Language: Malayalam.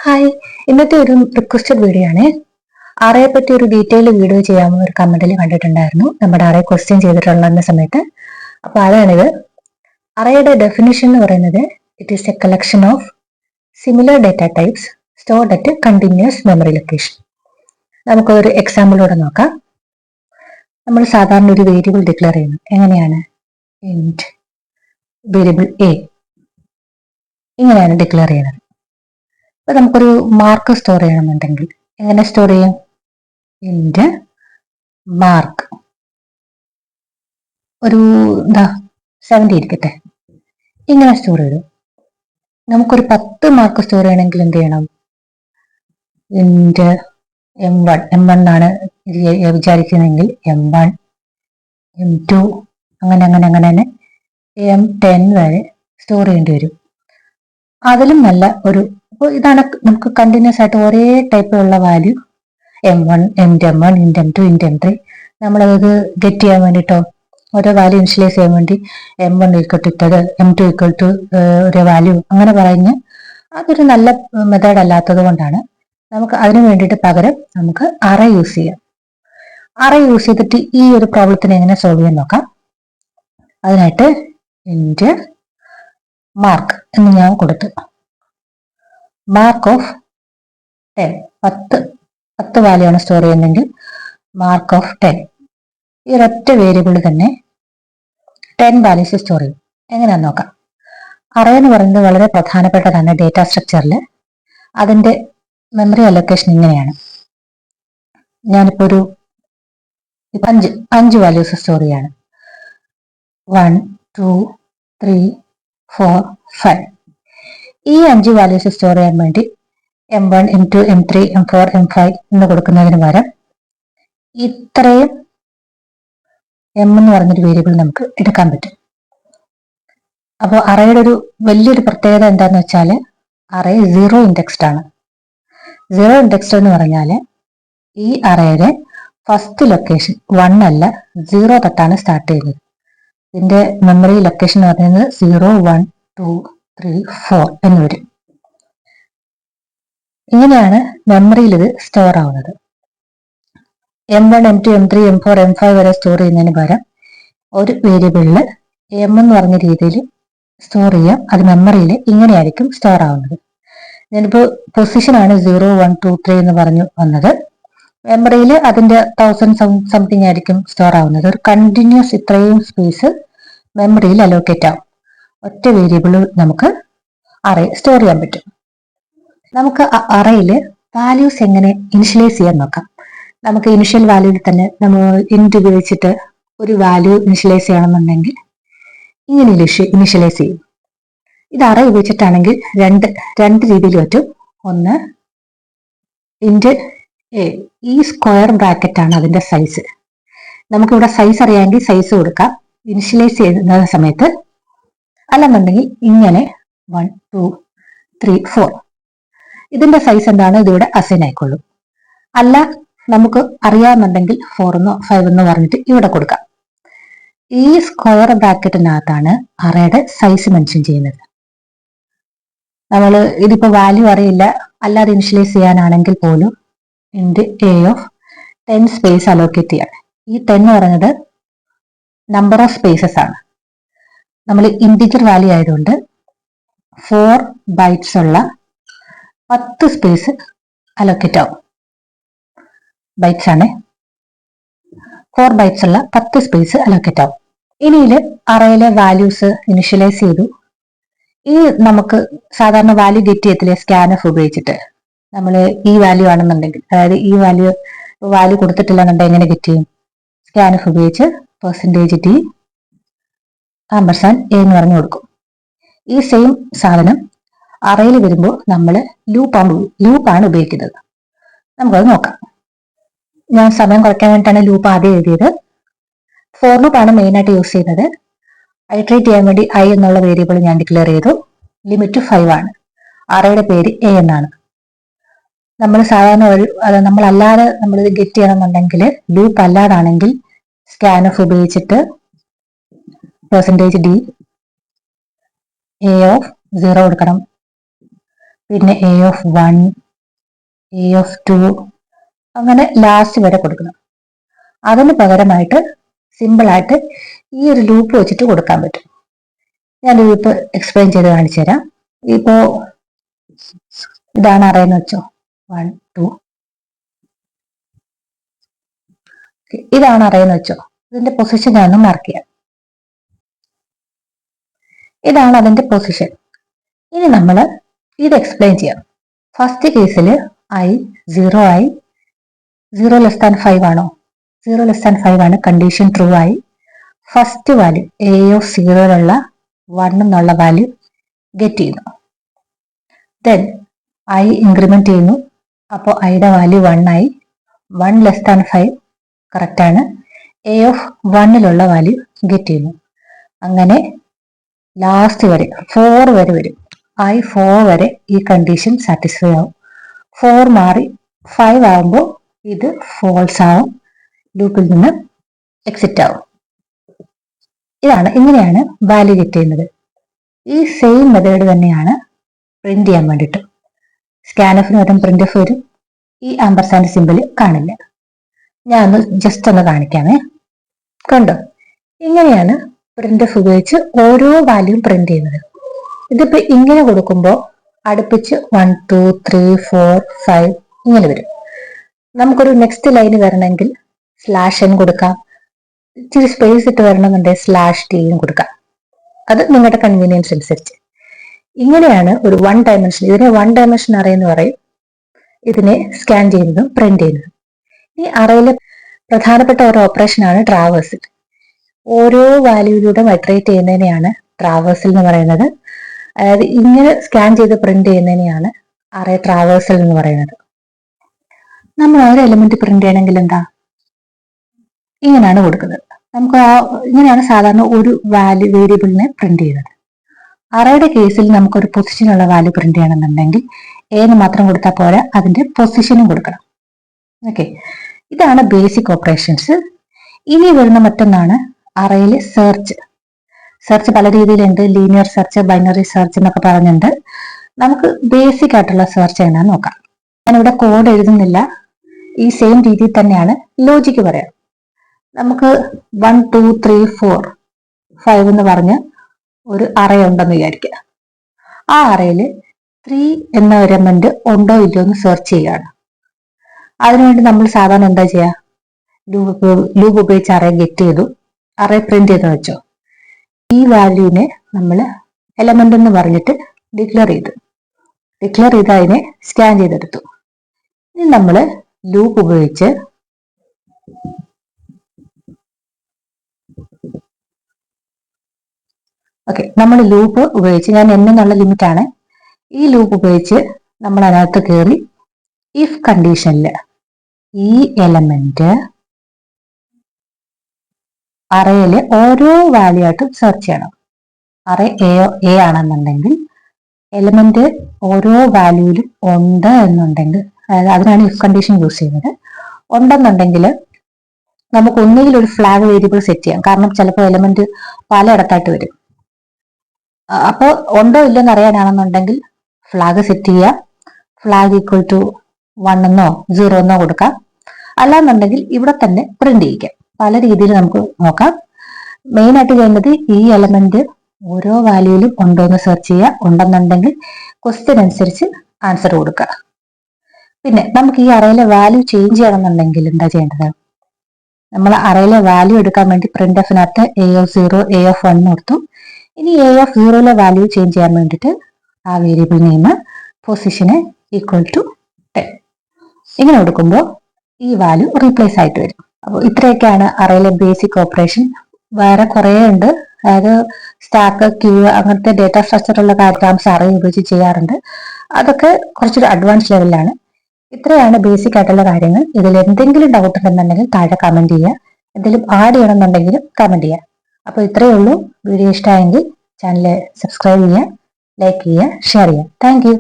ഹായ്, ഇന്നത്തെ ഒരു റിക്വസ്റ്റഡ് വീഡിയോ ആണ്. അറയെ പറ്റി ഒരു ഡീറ്റെയിൽ വീഡിയോ ചെയ്യാമെന്ന് ഒരു കമന്റിൽ കണ്ടിട്ടുണ്ടായിരുന്നു നമ്മുടെ അറയെ ക്വസ്റ്റ്യൻ ചെയ്തിട്ടുള്ള സമയത്ത്. അപ്പൊ അതാണിത്. അറയുടെ ഡെഫിനിഷൻ എന്ന് പറയുന്നത് it is A collection of similar data types stored at continuous memory location. നമുക്കൊരു എക്സാമ്പിളോടെ നോക്കാം. നമ്മൾ സാധാരണ ഒരു വേരിയബിൾ ഡിക്ലെയർ ചെയ്യുന്നു. എങ്ങനെയാണ്? ഇന്റ് വേരിയബിൾ എ ഇങ്ങനെയാണ് ഡിക്ലെയർ ചെയ്യുന്നത്. ഇപ്പൊ നമുക്കൊരു മാർക്ക് സ്റ്റോർ ചെയ്യണമെന്നുണ്ടെങ്കിൽ എങ്ങനെ സ്റ്റോർ ചെയ്യും? ഇന്റ് മാർക്ക് ഒരു 70 ഇരിക്കട്ടെ, ഇങ്ങനെ സ്റ്റോർ ചെയ്തു. നമുക്കൊരു 10 മാർക്ക് സ്റ്റോർ ചെയ്യണമെങ്കിൽ എന്ത് ചെയ്യണം? ഇന്റ് M1 ആണ് വിചാരിക്കുന്നതെങ്കിൽ M1 M2 അങ്ങനെ അങ്ങനെ അങ്ങനെ തന്നെ M10 വരെ സ്റ്റോർ ചെയ്യേണ്ടി വരും. അതിലും നല്ല ഒരു ഇതാണ് നമുക്ക് കണ്ടിന്യൂസ് ആയിട്ട് ഒരേ ടൈപ്പിലുള്ള value M1 M1 M2 M3 നമ്മളത് ഗെറ്റ് ചെയ്യാൻ വേണ്ടിട്ടോ ഓരോ വാല്യൂ ഇനിഷ്യലൈസ് ചെയ്യാൻ വേണ്ടി M1 ഈക്വൽ ടു ഇട്ടത് M2 ഈക്വൽ ടു ഒരു വാല്യൂ അങ്ങനെ പറഞ്ഞ് അതൊരു നല്ല മെത്തേഡ് അല്ലാത്തത് കൊണ്ടാണ് നമുക്ക് അതിനു വേണ്ടിയിട്ട് പകരം നമുക്ക് അറേ യൂസ് ചെയ്യാം. അറേ യൂസ് ചെയ്തിട്ട് ഈ ഒരു പ്രോബ്ലത്തിന് എങ്ങനെ സോൾവ് ചെയ്യാൻ നോക്കാം. അതിനായിട്ട് ഇന്റ് മാർക്ക് എന്ന് ഞാൻ കൊടുത്തു. മാർക്ക് ഓഫ് 10 വാല്യൂ ആണ് സ്റ്റോർ ചെയ്യുന്നതെങ്കിൽ മാർക്ക് ഓഫ് 10 ഈ ഒരൊറ്റ വേരിയബിൾ തന്നെ 10 വാല്യൂസ് സ്റ്റോർ ചെയ്യും. എങ്ങനെയാന്ന് നോക്കാം. അറേ എന്ന് പറയുന്നത് വളരെ പ്രധാനപ്പെട്ടതാണ് ഡേറ്റ സ്ട്രക്ചറിൽ. അതിന്റെ മെമ്മറി അലൊക്കേഷൻ ഇങ്ങനെയാണ്. ഞാനിപ്പോ ഒരു 5 വാല്യൂസ് സ്റ്റോർ ചെയ്യാണ്. 1 2 3 4 5 ഈ 5 വാല്യൂസ് സ്റ്റോർ ചെയ്യാൻ വേണ്ടി M1 M2 M3 M4 M5 എന്ന് കൊടുക്കുന്നതിന് പകരം ഇത്രയും M എന്ന് പറഞ്ഞൊരു വേരിയബിൾ നമുക്ക് എടുക്കാൻ പറ്റും. അപ്പോൾ അറേയുടെ ഒരു വലിയൊരു പ്രത്യേകത എന്താന്ന് വെച്ചാൽ അറേ 0 ഇൻഡെക്സ്ഡ് ആണ്. 0 ഇൻഡെക്സ്ഡ് എന്ന് പറഞ്ഞാൽ ഈ അറേയുടെ ഫസ്റ്റ് ലൊക്കേഷൻ 1 അല്ല 0 തൊട്ടാണ് സ്റ്റാർട്ട് ചെയ്യുന്നത്. ഇതിന്റെ മെമ്മറി ലൊക്കേഷൻ എന്ന് പറയുന്നത് 0 1 2 3 4 എന്ന് വരും. ഇങ്ങനെയാണ് മെമ്മറിയിൽ ഇത് സ്റ്റോർ ആവുന്നത്. M1 M2 M3 M4 M5 വരെ സ്റ്റോർ ചെയ്യുന്നതിന് പകരം ഒരു വേരിയബിളിൽ M എന്ന് പറഞ്ഞ രീതിയിൽ സ്റ്റോർ ചെയ്യാം. അത് മെമ്മറിയിൽ ഇങ്ങനെയായിരിക്കും സ്റ്റോർ ആവുന്നത്. ഞാനിപ്പോൾ പൊസിഷനാണ് 0 1 2 3 എന്ന് പറഞ്ഞു വന്നത്. മെമ്മറിയിൽ അതിന്റെ 1000 സംതിങ് ആയിരിക്കും സ്റ്റോർ ആവുന്നത്. ഒരു കണ്ടിന്യൂസ് ഇത്രയും സ്പേസ് മെമ്മറിയിൽ അലോക്കേറ്റ് ആവും. ഒറ്റ വേരിയബിൾ നമുക്ക് അറേ സ്റ്റോർ ചെയ്യാൻ പറ്റും. നമുക്ക് അറേയിൽ വാല്യൂസ് എങ്ങനെ ഇനിഷ്യലൈസ് ചെയ്യാൻ നോക്കാം. നമുക്ക് ഇനിഷ്യൽ വാല്യൂവിൽ തന്നെ നമ്മൾ ഇന്റ് ഉപയോഗിച്ചിട്ട് ഒരു വാല്യൂ ഇനിഷ്യലൈസ് ചെയ്യണമെന്നുണ്ടെങ്കിൽ ഇങ്ങനെ ഇനിഷ്യലൈസ് ചെയ്യും. ഇത് അറേ ഉപയോഗിച്ചിട്ടാണെങ്കിൽ രണ്ട് രീതിയിൽ പറ്റും. ഒന്ന് ഇന്റ് എ, ഈ സ്ക്വയർ ബ്രാക്കറ്റ് ആണ് അതിന്റെ സൈസ്. നമുക്കിവിടെ സൈസ് അറിയാമെങ്കിൽ സൈസ് കൊടുക്കാം ഇനിഷ്യലൈസ് ചെയ്യുന്ന സമയത്ത്. അല്ലെന്നുണ്ടെങ്കിൽ ഇങ്ങനെ 1 2 3 4 ഇതിന്റെ സൈസ് എന്താണ് ഇതിവിടെ അസൈൻ ആയിക്കൊള്ളും. അല്ല നമുക്ക് അറിയാമെന്നുണ്ടെങ്കിൽ 4 എന്നോ 5 എന്നോ പറഞ്ഞിട്ട് ഇവിടെ കൊടുക്കാം. ഈ സ്ക്വയർ ബ്രാക്കറ്റിനകത്താണ് അറേയുടെ സൈസ് മെൻഷൻ ചെയ്യുന്നത്. നമ്മൾ ഇതിപ്പോ വാല്യൂ അറിയില്ല അല്ലാതെ ഇനിഷ്യലൈസ് ചെയ്യാനാണെങ്കിൽ പോലും int A of 10 space allocate ചെയ്യാണ്. ഈ 10 എന്ന് പറയുന്നത് നമ്പർ ഓഫ് സ്പേസസ് ആണ്. നമ്മൾ ഇന്റിജർ വാല്യൂ ആയതുകൊണ്ട് 4 ബൈറ്റ്സ് ഉള്ള 10 സ്പേസ് അലോക്കേറ്റ് ആവും. ബൈറ്റ്സ് ആണ് 4 ബൈറ്റ്സ് ഉള്ള 10 സ്പേസ് അലോക്കേറ്റ് ആവും. ഇനിയില് അറേയിലെ വാല്യൂസ് ഇനിഷ്യലൈസ് ചെയ്തു. ഈ നമുക്ക് സാധാരണ വാല്യൂ ഗെറ്റ് ചെയ്യത്തില്ലേ സ്കാൻഎഫ് ഉപയോഗിച്ചിട്ട്. നമ്മൾ ഈ വാല്യൂ ആണെന്നുണ്ടെങ്കിൽ, അതായത് ഈ വാല്യൂ കൊടുത്തിട്ടില്ലെന്നുണ്ടെങ്കിൽ എങ്ങനെ ഗെറ്റ് ചെയ്യും? സ്കാൻഎഫ് ഉപയോഗിച്ച് %d ആമ്പർസാൻഡ് എ എന്ന് പറഞ്ഞു കൊടുക്കും. ഈ സെയിം സാധനം അറേയിൽ വരുമ്പോൾ നമ്മൾ ലൂപ്പാണ് ഉപയോഗിക്കുന്നത്. നമുക്കത് നോക്കാം. ഞാൻ സമയം കുറയ്ക്കാൻ വേണ്ടിയിട്ടാണ് ലൂപ്പ് ആദ്യം എഴുതിയത്. ഫോർ ലൂപ്പാണ് മെയിൻ ആയിട്ട് യൂസ് ചെയ്യുന്നത്. ഐട്രേറ്റ് ചെയ്യാൻ വേണ്ടി ഐ എന്നുള്ള വേരിയബിൾ ഞാൻ ഡിക്ലെയർ ചെയ്തു. ലിമിറ്റ് 5 ആണ്. അറേയുടെ പേര് എ എന്നാണ്. നമ്മൾ സാധാരണ നമ്മളല്ലാതെ നമ്മളിത് ഗെറ്റ് ചെയ്യണമെന്നുണ്ടെങ്കിൽ ലൂപ്പ് അല്ലാതാണെങ്കിൽ സ്കാൻഎഫ് ഉപയോഗിച്ചിട്ട് %d എ ഓഫ് 0 കൊടുക്കണം. പിന്നെ എ ഓഫ് 1, എ ഓഫ് 2, അങ്ങനെ ലാസ്റ്റ് വരെ കൊടുക്കണം. അതിന് പകരമായിട്ട് സിമ്പിളായിട്ട് ഈ ഒരു ലൂപ്പ് വെച്ചിട്ട് കൊടുക്കാൻ പറ്റും. ഞാൻ ലൂപ്പ് എക്സ്പ്ലെയിൻ ചെയ്ത് കാണിച്ചു തരാം. ഇപ്പോ ഇതാണ് അറേന്ന് വെച്ചോ, 1 2, ഇതാണ് അറേന്ന് വെച്ചോ. ഇതിന്റെ പൊസിഷൻ ഞാനൊന്ന് മാർക്ക് ചെയ്യാം. ഇതാണ് അതിന്റെ പൊസിഷൻ. ഇനി നമ്മൾ ഇത് എക്സ്പ്ലെയിൻ ചെയ്യാം. ഫസ്റ്റ് കേസിൽ ഐ 0 ആയി, 0 ലെസ് ദാൻ 5 ആണോ? 0 ലെസ് ദാൻ 5 ആണ്. കണ്ടീഷൻ ട്രൂ ആയി. ഫസ്റ്റ് വാല്യൂ എ ഓഫ് 0 1 എന്നുള്ള വാല്യൂ ഗെറ്റ് ചെയ്യുന്നു. ദെൻ ഐ ഇൻക്രിമെന്റ് ചെയ്യുന്നു. അപ്പോൾ ഐയുടെ വാല്യൂ 1 ആയി. 1 ലെസ് ദാൻ 5 കറക്റ്റ് ആണ്. എ ഓഫ് 1 വാല്യൂ ഗെറ്റ് ചെയ്യുന്നു. അങ്ങനെ ലാസ്റ്റ് വരെ 4 വരെ വരും. ഐ 4 വരെ ഈ കണ്ടീഷൻ സാറ്റിസ്ഫൈ ആവും. 4 മാറി 5 ആവുമ്പോൾ ഇത് ഫോൾസ് ആവും, ലൂപ്പിൽ നിന്ന് എക്സിറ്റ് ആവും. ഇങ്ങനെയാണ് വാല്യൂ ഗെറ്റ് ചെയ്യുന്നത്. ഈ സെയിം മെത്തേഡ് തന്നെയാണ് പ്രിന്റ് ചെയ്യാൻ വേണ്ടിയിട്ട്. സ്കാൻഎഫിന് വരും, പ്രിന്റ് എഫ് വരും, ഈ ആമ്പർസാൻഡ് സിമ്പിൾ കാണില്ല. ഞാൻ ഒന്ന് ജസ്റ്റ് ഒന്ന് കാണിക്കാമേ. കണ്ടോ? ഇങ്ങനെയാണ് പ്രിന്റ് എഫ് ഉപയോഗിച്ച് ഓരോ വാല്യൂം പ്രിന്റ് ചെയ്യുന്നത്. ഇതിപ്പോ ഇങ്ങനെ കൊടുക്കുമ്പോൾ അടുപ്പിച്ച് 1 2 3 4 5 ഇങ്ങനെ വരും. നമുക്കൊരു നെക്സ്റ്റ് ലൈന് വരണമെങ്കിൽ /n കൊടുക്കാം. ഇച്ചിരി സ്പേസ് ഇട്ട് വരണമെന്നുണ്ടെങ്കിൽ /t കൊടുക്കാം. അത് നിങ്ങളുടെ കൺവീനിയൻസ് അനുസരിച്ച്. ഇങ്ങനെയാണ് ഒരു 1 ഡയമെൻഷൻ. ഇതിനെ 1 ഡയമെൻഷൻ അറേ എന്ന് പറയും. ഇതിനെ സ്കാൻ ചെയ്യുന്നതും പ്രിന്റ് ചെയ്യുന്നതും. ഈ അറേയിലെ പ്രധാനപ്പെട്ട ഒരു ഓപ്പറേഷനാണ് ട്രാവേഴ്സൽ. ഓരോ വാല്യൂയിലൂടെ മൈഗ്രേറ്റ് ചെയ്യുന്നതിനെയാണ് ട്രാവേഴ്സൽ എന്ന് പറയുന്നത്. അതായത് ഇങ്ങനെ സ്കാൻ ചെയ്ത് പ്രിന്റ് ചെയ്യുന്നതിനെയാണ് അറേ ട്രാവേഴ്സൽ എന്ന് പറയുന്നത്. നമ്മൾ ഒരു എലിമെന്റ് പ്രിന്റ് ചെയ്യണമെങ്കിൽ എന്താ, ഇങ്ങനെയാണ് കൊടുക്കുന്നത്. നമുക്ക് ഇങ്ങനെയാണ് സാധാരണ ഒരു വാല്യൂ വേരിയബിളിനെ പ്രിന്റ് ചെയ്യുന്നത്. അറേയുടെ കേസിൽ നമുക്കൊരു പൊസിഷനുള്ള വാല്യൂ പ്രിന്റ് ചെയ്യണമെന്നുണ്ടെങ്കിൽ എന്ന് മാത്രം കൊടുത്താൽ പോരാ, അതിന്റെ പൊസിഷനും കൊടുക്കണം. ഓക്കെ, ഇതാണ് ബേസിക് ഓപ്പറേഷൻസ്. ഇനി വരുന്ന മറ്റൊന്നാണ് അറേയിലെ സെർച്ച്. സെർച്ച് പല രീതിയിലുണ്ട്. ലീനിയർ സെർച്ച്, ബൈനറി സെർച്ച് എന്നൊക്കെ പറഞ്ഞിട്ടുണ്ട്. നമുക്ക് ബേസിക് ആയിട്ടുള്ള സെർച്ച് എന്നാന്ന് നോക്കാം. ഞാനിവിടെ കോഡ് എഴുതുന്നില്ല. ഈ സെയിം രീതിയിൽ തന്നെയാണ് ലോജിക്ക് പറയാം. നമുക്ക് 1 2 3 4 5 എന്ന് പറഞ്ഞ് ഒരു അറേ ഉണ്ടെന്ന് വിചാരിക്കുക. ആ അറേയിൽ 3 എന്ന എലമെന്റ് ഉണ്ടോ ഇല്ലയോ എന്ന് സെർച്ച് ചെയ്യുകയാണ്. അതിനുവേണ്ടി നമ്മൾ സാധാരണ എന്താ ചെയ്യുക? ലൂപ്പ് ഉപയോഗിച്ച് അറേ ഗെറ്റ് ചെയ്തു, അറേ പ്രിന്റ് ചെയ്തെന്ന് വെച്ചോ. ഈ വാല്യൂവിനെ നമ്മൾ എലമെന്റ് എന്ന് പറഞ്ഞിട്ട് ഡിക്ലെയർ ചെയ്ത് അതിനെ സ്കാൻ ചെയ്തെടുത്തു. ഇനി നമ്മൾ ലൂപ്പ് ഉപയോഗിച്ച് നമ്മൾ ലൂപ്പ് ഉപയോഗിച്ച്, ഞാൻ n എന്നുള്ള ലിമിറ്റ് ആണ്, ഈ ലൂപ്പ് ഉപയോഗിച്ച് നമ്മൾ അതിനകത്ത് കയറി ഇഫ് കണ്ടീഷനിൽ ഈ എലമെന്റ് അറേയിലെ ഓരോ വാല്യൂ ആയിട്ടും സെർച്ച് ചെയ്യണം. അറേ എ ആണെന്നുണ്ടെങ്കിൽ എലമെന്റ് ഓരോ വാല്യൂയിലും ഉണ്ട് എന്നുണ്ടെങ്കിൽ, അതായത് അതിനാണ് ഇഫ് കണ്ടീഷൻ യൂസ് ചെയ്യുന്നത്. ഉണ്ടെന്നുണ്ടെങ്കിൽ നമുക്ക് ഒന്നുകിൽ ഒരു ഫ്ലാഗ് വേരിയബിൾ സെറ്റ് ചെയ്യാം. കാരണം ചിലപ്പോൾ എലമെന്റ് പലയിടത്തായിട്ട് വരും. അപ്പോൾ ഉണ്ടോ ഇല്ലെന്ന് അറിയാനാണെന്നുണ്ടെങ്കിൽ ഫ്ലാഗ് സെറ്റ് ചെയ്യുക. ഫ്ലാഗ് ഈക്വൽ ടു 1 എന്നോ 0 എന്നോ കൊടുക്കാം. അല്ലാന്നുണ്ടെങ്കിൽ ഇവിടെ തന്നെ പ്രിന്റ് ചെയ്യിക്കാം. പല രീതിയിൽ നമുക്ക് നോക്കാം. മെയിൻ ആയിട്ട് ചെയ്യുന്നത് ഈ എലമെന്റ് ഓരോ വാല്യൂയിലും ഉണ്ടോ എന്ന് സെർച്ച് ചെയ്യുക. ഉണ്ടെന്നുണ്ടെങ്കിൽ ക്വസ്റ്റ്യൻ അനുസരിച്ച് ആൻസർ കൊടുക്കുക. പിന്നെ നമുക്ക് ഈ അറേയിലെ വാല്യൂ ചേഞ്ച് ചെയ്യണമെന്നുണ്ടെങ്കിൽ എന്താ ചെയ്യേണ്ടത്? നമ്മൾ അറേയിലെ വാല്യൂ എടുക്കാൻ വേണ്ടി പ്രിന്റ് എഫിനകത്ത് എ ഓഫ് 0 എ ഓഫ് 1 കൊടുത്തു. ഇനി എ ഓഫ് 0 വാല്യൂ ചേഞ്ച് ചെയ്യാൻ വേണ്ടിയിട്ട് ആ വേരിയബിൾ നെയിം പൊസിഷന് ഈക്വൽ ടു 10 ഇങ്ങനെ കൊടുക്കുമ്പോൾ ഈ വാല്യൂ റീപ്ലേസ് ആയിട്ട് വരും. അപ്പോൾ ഇത്രയൊക്കെയാണ് അറേയിലെ ബേസിക് ഓപ്പറേഷൻ. വേറെ കുറേ ഉണ്ട്. അതായത് സ്റ്റാക്ക്, ക്യൂ, അങ്ങനത്തെ ഡേറ്റ സ്ട്രക്ചറുള്ള കാര്യംസ് അറേ ഉപയോഗിച്ച് ചെയ്യാറുണ്ട്. അതൊക്കെ കുറച്ചൊരു അഡ്വാൻസ് ലെവലിലാണ്. ഇത്രയാണ് ബേസിക് ആയിട്ടുള്ള കാര്യങ്ങൾ. ഇതിൽ എന്തെങ്കിലും ഡൗട്ട് ഉണ്ടെന്നുണ്ടെങ്കിൽ താഴെ കമന്റ് ചെയ്യുക. എന്തെങ്കിലും ആഡ് ചെയ്യണമെന്നുണ്ടെങ്കിലും കമന്റ് ചെയ്യുക. അപ്പോൾ ഇത്രയേ ഉള്ളൂ. വീഡിയോ ഇഷ്ടമായെങ്കിൽ ചാനൽ സബ്സ്ക്രൈബ് ചെയ്യുക, ലൈക്ക് ചെയ്യുക, ഷെയർ ചെയ്യുക. Thank you.